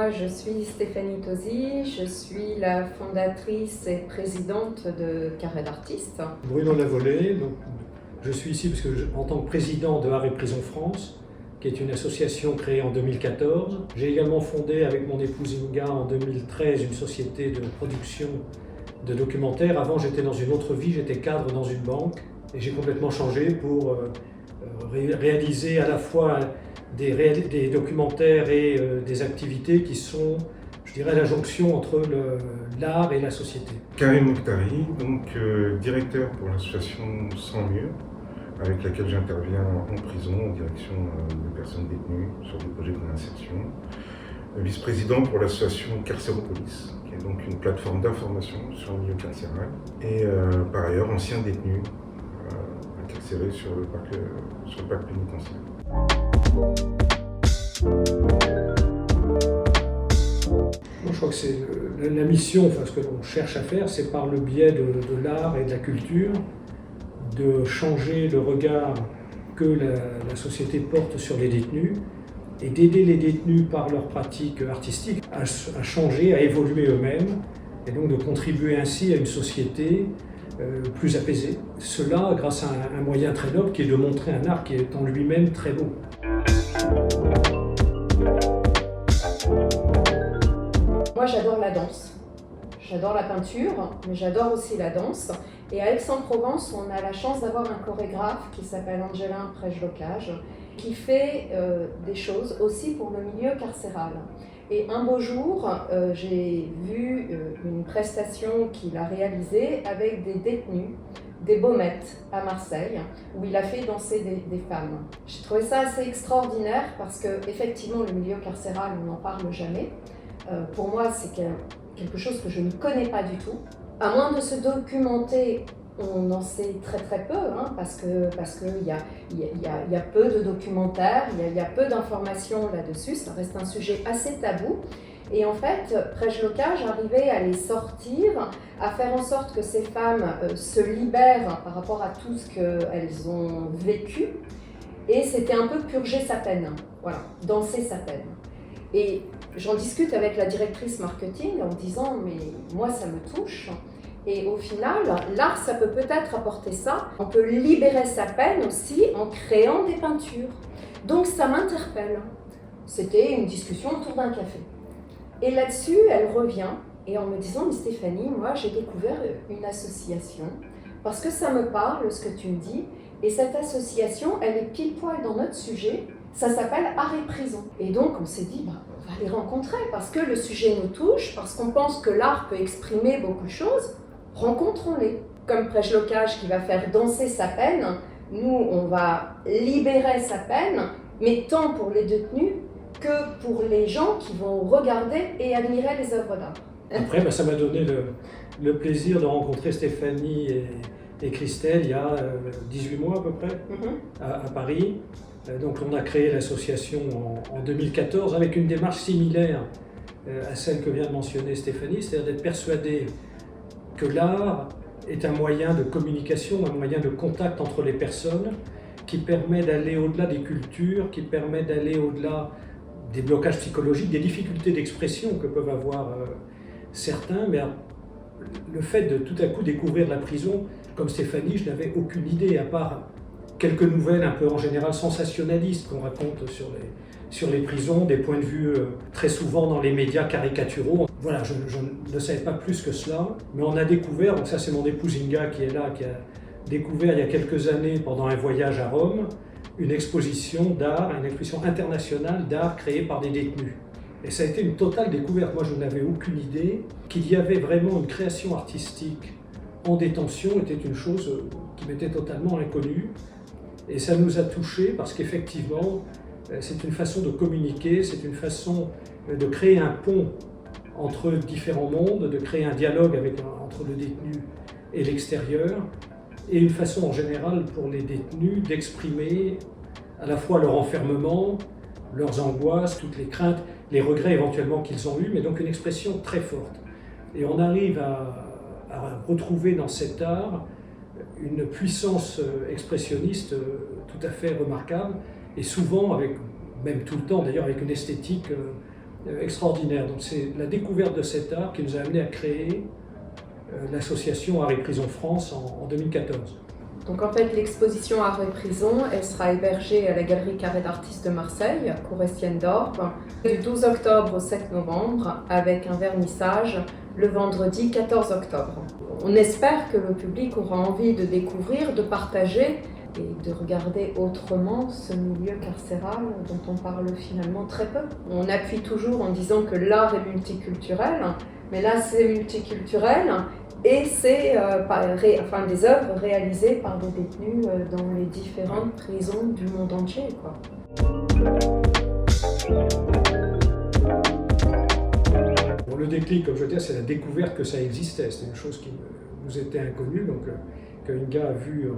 moi je suis Stéphanie Tosi, je suis la fondatrice et présidente de Carré d'Artistes. Bruno Lavolée, donc je suis ici parce que en tant que président de Art et Prison France, qui est une association créée en 2014. J'ai également fondé avec mon épouse Inga en 2013 une société de production de documentaires. Avant j'étais dans une autre vie, j'étais cadre dans une banque et j'ai complètement changé pour réaliser à la fois des documentaires et des activités qui sont, je dirais, la jonction entre l'art et la société. Karim Mokhtari, donc directeur pour l'association Sans Mur, avec laquelle j'interviens en prison en direction de personnes détenues sur des projets de réinsertion. Vice-président pour l'association Carcéropolis, qui est donc une plateforme d'information sur le milieu carcéral. Et par ailleurs, ancien détenu incarcéré sur le parc pénitentiaire. Je crois que c'est la mission, enfin, ce que l'on cherche à faire, c'est par le biais de l'art et de la culture, de changer le regard que la société porte sur les détenus et d'aider les détenus par leurs pratiques artistiques à changer, à évoluer eux-mêmes et donc de contribuer ainsi à une société plus apaisée. Cela grâce à un moyen très noble qui est de montrer un art qui est en lui-même très beau. Moi j'adore la danse. J'adore la peinture, mais j'adore aussi la danse. Et à Aix-en-Provence, on a la chance d'avoir un chorégraphe qui s'appelle Angelin Prejlocage, qui fait des choses aussi pour le milieu carcéral. Et un beau jour, j'ai vu une prestation qu'il a réalisée avec des détenus, des baumettes à Marseille, où il a fait danser des femmes. J'ai trouvé ça assez extraordinaire parce que, effectivement, le milieu carcéral, on n'en parle jamais. Pour moi, c'est quelque chose que je ne connais pas du tout. À moins de se documenter, on en sait très très peu, parce qu'il y a peu de documentaires, il y a peu d'informations là-dessus, ça reste un sujet assez tabou. Et en fait, Prejlocage arrivait à les sortir, à faire en sorte que ces femmes se libèrent par rapport à tout ce qu'elles ont vécu. Et c'était un peu purger sa peine, voilà, danser sa peine. Et j'en discute avec la directrice marketing en disant « mais moi ça me touche ». Et au final, l'art, ça peut peut-être apporter ça. On peut libérer sa peine aussi en créant des peintures. Donc ça m'interpelle. C'était une discussion autour d'un café. Et là-dessus, elle revient et en me disant « mais Stéphanie, moi j'ai découvert une association parce que ça me parle ce que tu me dis. Et cette association, elle est pile poil dans notre sujet. Ça s'appelle Art et Prison. » Et donc on s'est dit, on va les rencontrer parce que le sujet nous touche, parce qu'on pense que l'art peut exprimer beaucoup de choses. Rencontrons-les. Comme Prejlocage qui va faire danser sa peine, nous on va libérer sa peine, mais tant pour les détenus que pour les gens qui vont regarder et admirer les œuvres d'art. Après, ça m'a donné le plaisir de rencontrer Stéphanie et Christelle il y a 18 mois à peu près, à Paris. Donc on a créé l'association en 2014 avec une démarche similaire à celle que vient de mentionner Stéphanie, c'est-à-dire d'être persuadé que l'art est un moyen de communication, un moyen de contact entre les personnes qui permet d'aller au-delà des cultures, qui permet d'aller au-delà des blocages psychologiques, des difficultés d'expression que peuvent avoir certains. Mais le fait de tout à coup découvrir la prison, comme Stéphanie, je n'avais aucune idée, à part quelques nouvelles un peu en général sensationnalistes qu'on raconte sur les prisons, des points de vue très souvent dans les médias caricaturaux. Voilà, je ne savais pas plus que cela, mais on a découvert, donc ça c'est mon épouse Inga qui est là, qui a découvert il y a quelques années pendant un voyage à Rome, une exposition d'art, une exposition internationale d'art créée par des détenus. Et ça a été une totale découverte. Moi je n'avais aucune idée qu'il y avait vraiment une création artistique en détention, était une chose qui m'était totalement inconnue. Et ça nous a touchés parce qu'effectivement, c'est une façon de communiquer, c'est une façon de créer un pont entre différents mondes, de créer un dialogue entre le détenu et l'extérieur, et une façon en général pour les détenus d'exprimer à la fois leur enfermement, leurs angoisses, toutes les craintes, les regrets éventuellement qu'ils ont eus, mais donc une expression très forte. Et on arrive à retrouver dans cet art une puissance expressionniste tout à fait remarquable, et souvent, même tout le temps d'ailleurs, avec une esthétique extraordinaire. Donc c'est la découverte de cet art qui nous a amené à créer l'association Art et Prison France en 2014. Donc en fait, l'exposition Art et Prison, elle sera hébergée à la Galerie Carré d'Artistes de Marseille, cour Estienne d'Orbe, du 12 octobre au 7 novembre, avec un vernissage le vendredi 14 octobre. On espère que le public aura envie de découvrir, de partager et de regarder autrement ce milieu carcéral dont on parle finalement très peu. On appuie toujours en disant que l'art est multiculturel, mais là c'est multiculturel. Et c'est des œuvres réalisées par des détenus dans les différentes prisons du monde entier, quoi. Bon, le déclic, comme je disais, c'est la découverte que ça existait. C'est une chose qui nous était inconnue. Donc, que Inga a vu,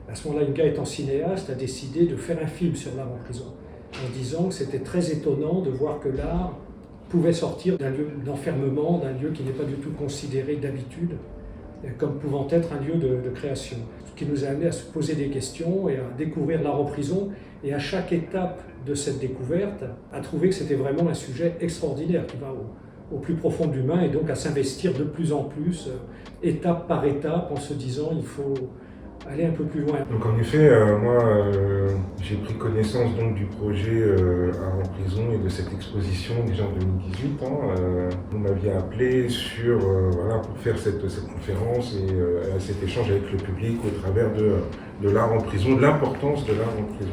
à ce moment-là, Inga étant cinéaste, a décidé de faire un film sur l'art en prison, en disant que c'était très étonnant de voir que l'art pouvait sortir d'un lieu d'enfermement, d'un lieu qui n'est pas du tout considéré d'habitude comme pouvant être un lieu de création. Ce qui nous a amené à se poser des questions et à découvrir l'art en prison, et à chaque étape de cette découverte, à trouver que c'était vraiment un sujet extraordinaire qui va au plus profond de l'humain, et donc à s'investir de plus en plus, étape par étape, en se disant il faut aller un peu plus loin. Donc en effet, moi j'ai pris connaissance donc du projet Art en prison et de cette exposition déjà en 2018. Vous m'aviez appelé pour faire cette conférence et cet échange avec le public au travers de l'art en prison, de l'importance de l'art en prison.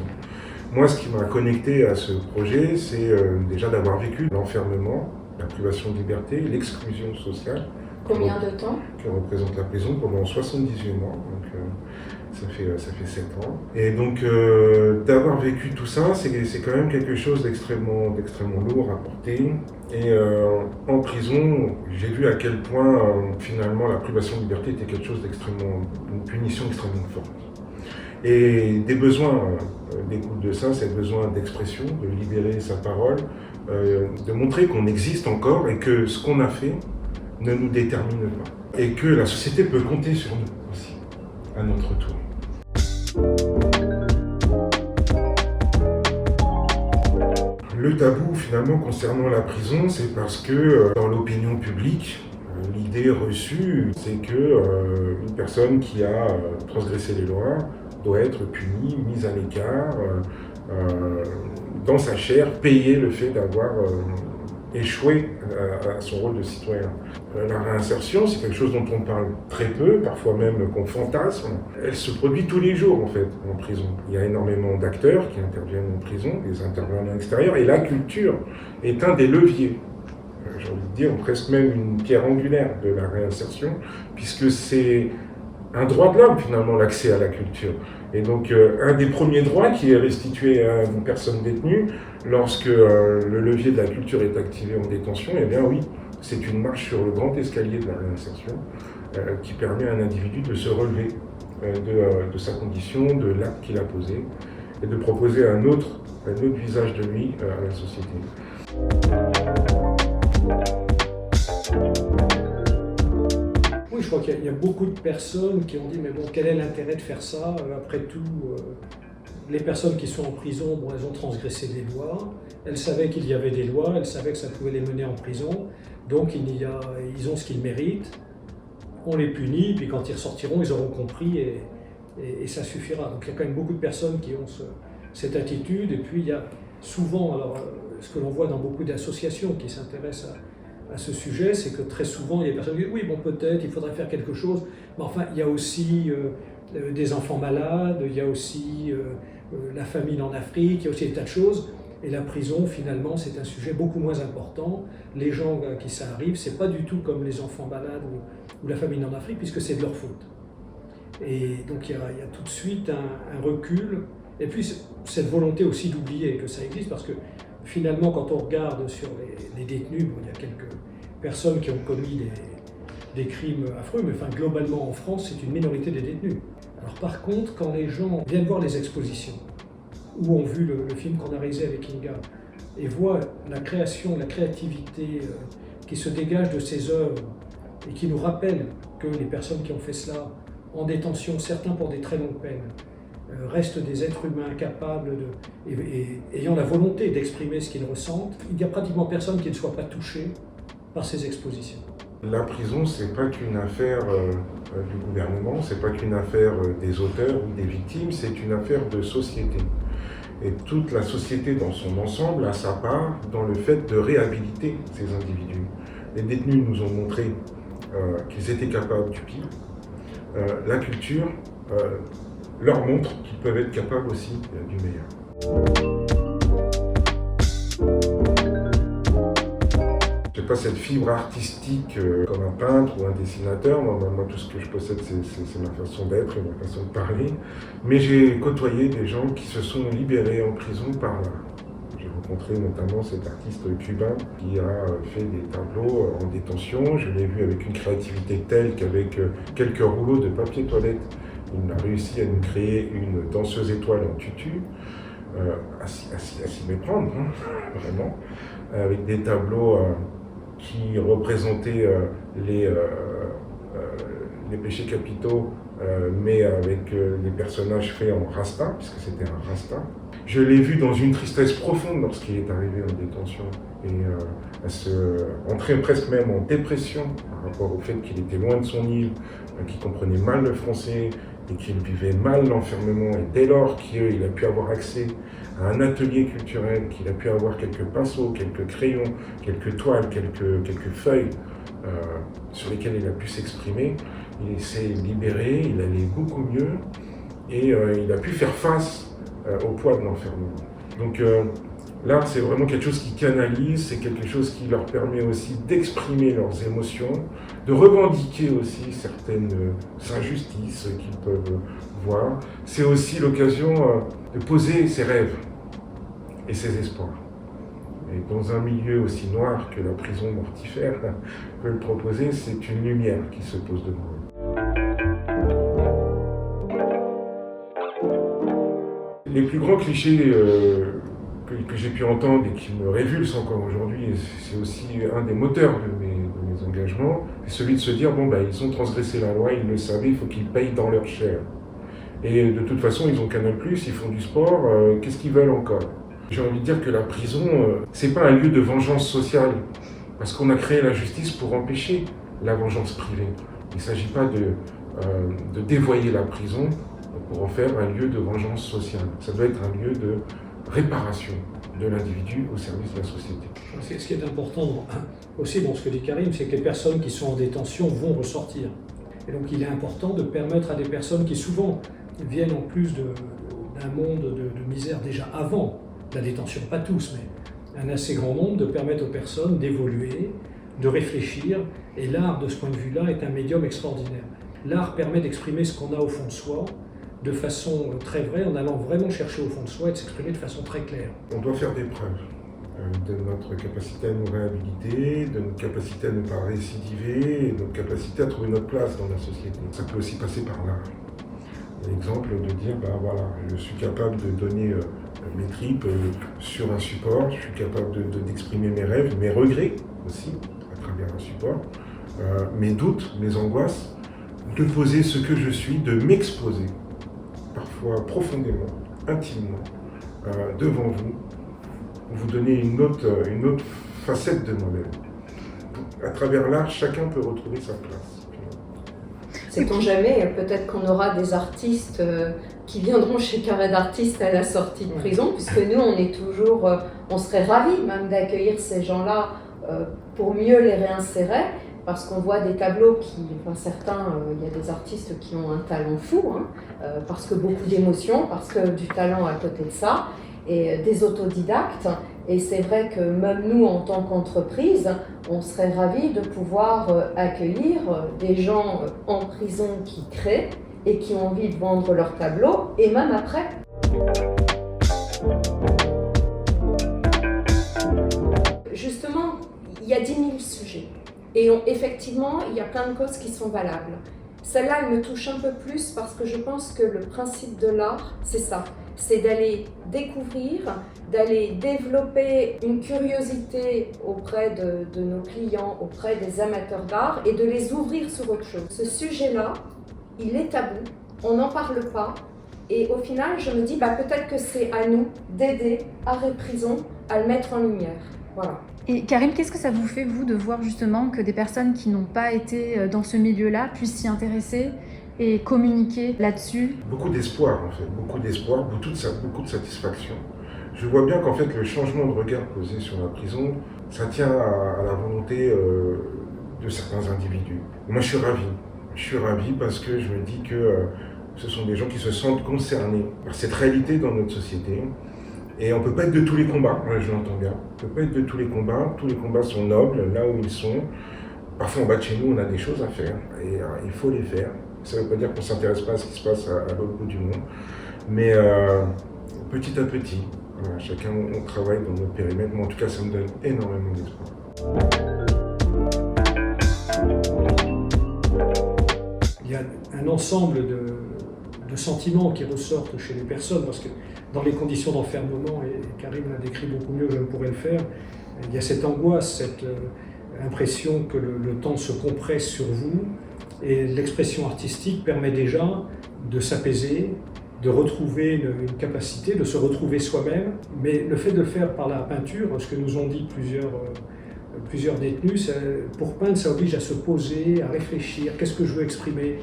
Moi, ce qui m'a connecté à ce projet, c'est déjà d'avoir vécu l'enfermement, la privation de liberté, l'exclusion sociale. Combien de temps? Que représente la prison pendant 78 mois, donc ça fait 7 ans. Et donc d'avoir vécu tout ça, c'est quand même quelque chose d'extrêmement lourd à porter. Et en prison, j'ai vu à quel point finalement la privation de liberté était quelque chose une punition extrêmement forte. Et des besoins découlent de ça, c'est le besoin d'expression, de libérer sa parole, de montrer qu'on existe encore et que ce qu'on a fait ne nous détermine pas. Et que la société peut compter sur nous aussi, à notre tour. Le tabou finalement concernant la prison, c'est parce que dans l'opinion publique, l'idée reçue, c'est que une personne qui a transgressé les lois doit être punie, mise à l'écart, dans sa chair, payer le fait d'avoir échoué à son rôle de citoyen. La réinsertion, c'est quelque chose dont on parle très peu, parfois même qu'on fantasme. Elle se produit tous les jours en fait en prison. Il y a énormément d'acteurs qui interviennent en prison, des intervenants extérieurs, et la culture est un des leviers, j'ai envie de dire presque même une pierre angulaire de la réinsertion, puisque c'est un droit de l'homme finalement, l'accès à la culture. Et donc un des premiers droits qui est restitué à une personne détenue lorsque le levier de la culture est activé en détention, eh bien oui, c'est une marche sur le grand escalier de la réinsertion qui permet à un individu de se relever de sa condition, de l'acte qu'il a posé, et de proposer un autre visage de lui à la société. Oui, je crois qu'il y a beaucoup de personnes qui ont dit mais bon, quel est l'intérêt de faire ça? Après tout, les personnes qui sont en prison, bon, elles ont transgressé des lois, elles savaient qu'il y avait des lois, elles savaient que ça pouvait les mener en prison, donc ils ont ce qu'ils méritent, on les punit, puis quand ils ressortiront, ils auront compris et ça suffira. Donc il y a quand même beaucoup de personnes qui ont cette attitude, et puis il y a souvent, ce que l'on voit dans beaucoup d'associations qui s'intéressent à ce sujet, c'est que très souvent, il y a des personnes qui disent « oui, bon, peut-être, il faudrait faire quelque chose », mais enfin, il y a aussi des enfants malades, il y a aussi la famine en Afrique, il y a aussi des tas de choses, et la prison, finalement, c'est un sujet beaucoup moins important. Les gens à qui ça arrive, c'est pas du tout comme les enfants malades ou la famine en Afrique, puisque c'est de leur faute. Et donc, il y a tout de suite un recul, et puis cette volonté aussi d'oublier que ça existe, parce que finalement, quand on regarde sur les détenus, bon, il y a quelques personnes qui ont commis des crimes affreux, mais enfin, globalement en France, c'est une minorité des détenus. Alors par contre, quand les gens viennent voir les expositions, ou ont vu le film qu'on a réalisé avec Inga, et voient la création, la créativité qui se dégage de ces œuvres, et qui nous rappellent que les personnes qui ont fait cela en détention, certains pour des très longues peines, restent des êtres humains capables et ayant la volonté d'exprimer ce qu'ils ressentent. Il n'y a pratiquement personne qui ne soit pas touché par ces expositions. La prison, c'est pas qu'une affaire du gouvernement, c'est pas qu'une affaire des auteurs ou des victimes, c'est une affaire de société. Et toute la société dans son ensemble a sa part dans le fait de réhabiliter ces individus. Les détenus nous ont montré qu'ils étaient capables du pire. La culture leur montre qu'ils peuvent être capables aussi du meilleur. Je n'ai pas cette fibre artistique comme un peintre ou un dessinateur. Moi, tout ce que je possède, c'est ma façon d'être et ma façon de parler. Mais j'ai côtoyé des gens qui se sont libérés en prison par l'art. J'ai rencontré notamment cet artiste cubain qui a fait des tableaux en détention. Je l'ai vu avec une créativité telle qu'avec quelques rouleaux de papier toilette, il a réussi à nous créer une danseuse étoile en tutu, à s'y méprendre, hein, vraiment, avec des tableaux qui représentaient les péchés capitaux, mais avec les personnages faits en rasta, puisque c'était un rasta. Je l'ai vu dans une tristesse profonde lorsqu'il est arrivé en détention et à se entrer presque même en dépression par rapport au fait qu'il était loin de son île, qu'il comprenait mal le français et qu'il vivait mal l'enfermement. Et dès lors qu'il a pu avoir accès à un atelier culturel, qu'il a pu avoir quelques pinceaux, quelques crayons, quelques toiles, quelques feuilles sur lesquelles il a pu s'exprimer, il s'est libéré, il allait beaucoup mieux et il a pu faire face au poids de l'enfermement. Donc l'art, c'est vraiment quelque chose qui canalise, c'est quelque chose qui leur permet aussi d'exprimer leurs émotions, de revendiquer aussi certaines injustices qu'ils peuvent voir. C'est aussi l'occasion de poser ses rêves et ses espoirs. Et dans un milieu aussi noir que la prison mortifère peut le proposer, c'est une lumière qui se pose devant eux. Les plus grands clichés que j'ai pu entendre et qui me révulsent encore aujourd'hui, et c'est aussi un des moteurs de mes engagements, c'est celui de se dire, ils ont transgressé la loi, ils le savaient, il faut qu'ils payent dans leur chair. Et de toute façon, ils ont Canal+, ils font du sport, qu'est-ce qu'ils veulent encore ? J'ai envie de dire que la prison, c'est pas un lieu de vengeance sociale, parce qu'on a créé la justice pour empêcher la vengeance privée. Il ne s'agit pas de dévoyer la prison pour en faire un lieu de vengeance sociale. Ça doit être un lieu de réparation de l'individu au service de la société. Ce qui est important aussi dans ce que dit Karim, c'est que les personnes qui sont en détention vont ressortir. Et donc il est important de permettre à des personnes qui souvent viennent en plus d'un monde de misère déjà avant la détention, pas tous, mais un assez grand nombre, de permettre aux personnes d'évoluer, de réfléchir. Et l'art, de ce point de vue-là, est un médium extraordinaire. L'art permet d'exprimer ce qu'on a au fond de soi, de façon très vraie, en allant vraiment chercher au fond de soi et de s'exprimer de façon très claire. On doit faire des preuves de notre capacité à nous réhabiliter, de notre capacité à ne pas récidiver, et de notre capacité à trouver notre place dans la société. Ça peut aussi passer par l'art. L'exemple de dire, je suis capable de donner mes tripes sur un support, je suis capable d'exprimer mes rêves, mes regrets aussi, à travers un support, mes doutes, mes angoisses, de poser ce que je suis, de m'exposer, parfois profondément, intimement, devant vous donner une autre facette de moi-même. À travers l'art, chacun peut retrouver sa place. Sait-on jamais, peut-être qu'on aura des artistes qui viendront chez Carré d'Artistes à la sortie de prison, puisque nous, on serait ravis même d'accueillir ces gens-là pour mieux les réinsérer, parce qu'on voit des tableaux certains, il y a des artistes qui ont un talent fou, parce que beaucoup d'émotions, parce que du talent à côté de ça, et des autodidactes. Et c'est vrai que même nous, en tant qu'entreprise, on serait ravis de pouvoir accueillir des gens en prison qui créent et qui ont envie de vendre leurs tableaux, et même après. Justement, il y a 10 000 sujets. Et effectivement, il y a plein de causes qui sont valables. Celle-là, elle me touche un peu plus parce que je pense que le principe de l'art, c'est ça. C'est d'aller découvrir, d'aller développer une curiosité auprès de nos clients, auprès des amateurs d'art et de les ouvrir sur autre chose. Ce sujet-là, il est tabou, on n'en parle pas Et au final, je me dis, peut-être que c'est à nous d'aider Arrêt Prison à le mettre en lumière. Voilà. Et Karim, qu'est-ce que ça vous fait, vous, de voir justement que des personnes qui n'ont pas été dans ce milieu-là puissent s'y intéresser et communiquer là-dessus? Beaucoup d'espoir, en fait. Beaucoup d'espoir, beaucoup de satisfaction. Je vois bien qu'en fait, le changement de regard posé sur la prison, ça tient à la volonté de certains individus. Moi, je suis ravi. Je suis ravi parce que je me dis que ce sont des gens qui se sentent concernés par cette réalité dans notre société. Et on ne peut pas être de tous les combats, je l'entends bien. On ne peut pas être de tous les combats sont nobles là où ils sont. Parfois en bas de chez nous, on a des choses à faire et il faut les faire. Ça ne veut pas dire qu'on ne s'intéresse pas à ce qui se passe à l'autre bout du monde. Mais petit à petit, voilà, chacun on travaille dans notre périmètre, mais en tout cas ça me donne énormément d'espoir. Il y a un ensemble de sentiments qui ressortent chez les personnes, parce que dans les conditions d'enfermement, et Karim l'a décrit beaucoup mieux que je ne pourrais le faire, il y a cette angoisse, cette impression que le temps se compresse sur vous, et l'expression artistique permet déjà de s'apaiser, de retrouver une capacité, de se retrouver soi-même, mais le fait de le faire par la peinture, ce que nous ont dit plusieurs détenus, pour peindre, ça oblige à se poser, à réfléchir, qu'est-ce que je veux exprimer,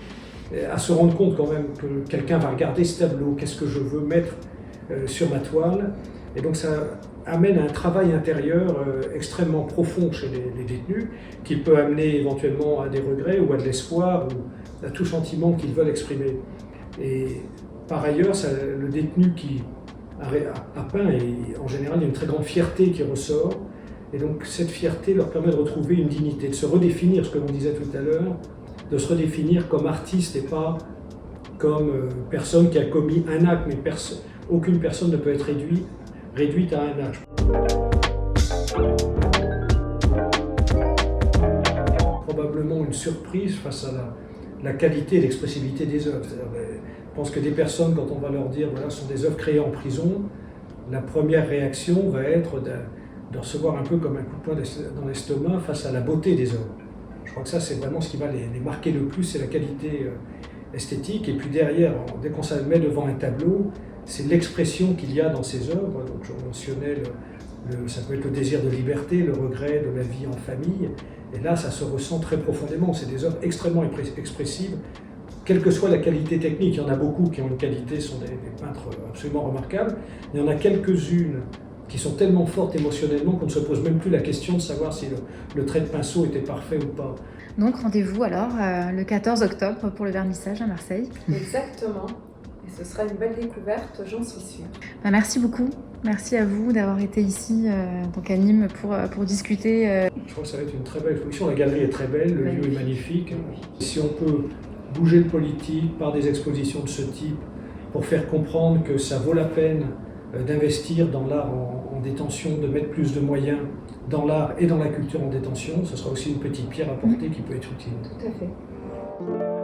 à se rendre compte quand même que quelqu'un va regarder ce tableau, qu'est-ce que je veux mettre sur ma toile. Et donc ça amène à un travail intérieur extrêmement profond chez les détenus, qui peut amener éventuellement à des regrets ou à de l'espoir, ou à tout sentiment qu'ils veulent exprimer. Et par ailleurs, le détenu qui a peint, et en général il y a une très grande fierté qui ressort, et donc cette fierté leur permet de retrouver une dignité, de se redéfinir, ce que l'on disait tout à l'heure, de se redéfinir comme artiste et pas comme personne qui a commis un acte, mais aucune personne ne peut être réduite à un acte. Probablement une surprise face à la qualité et l'expressivité des œuvres. Je pense que des personnes, quand on va leur dire voilà, ce sont des œuvres créées en prison, la première réaction va être de recevoir un peu comme un coup de poing dans l'estomac face à la beauté des œuvres. Je crois que ça, c'est vraiment ce qui va les marquer le plus, c'est la qualité esthétique. Et puis derrière, dès qu'on se met devant un tableau, c'est l'expression qu'il y a dans ces œuvres. Donc je mentionnais, ça peut être le désir de liberté, le regret de la vie en famille. Et là, ça se ressent très profondément. C'est des œuvres extrêmement expressives, quelle que soit la qualité technique. Il y en a beaucoup qui ont une qualité, sont des peintres absolument remarquables. Il y en a quelques-unes qui sont tellement fortes émotionnellement qu'on ne se pose même plus la question de savoir si le trait de pinceau était parfait ou pas. Donc rendez-vous alors le 14 octobre pour le vernissage à Marseille. Exactement. Et ce sera une belle découverte, j'en suis sûre. Merci beaucoup. Merci à vous d'avoir été ici donc à Nîmes pour discuter. Je crois que ça va être une très belle exposition. La galerie est très belle, le lieu est magnifique. Si on peut bouger le politique par des expositions de ce type pour faire comprendre que ça vaut la peine d'investir dans l'art en détention, de mettre plus de moyens dans l'art et dans la culture en détention, ce sera aussi une petite pierre à porter qui peut être utile. Tout à fait.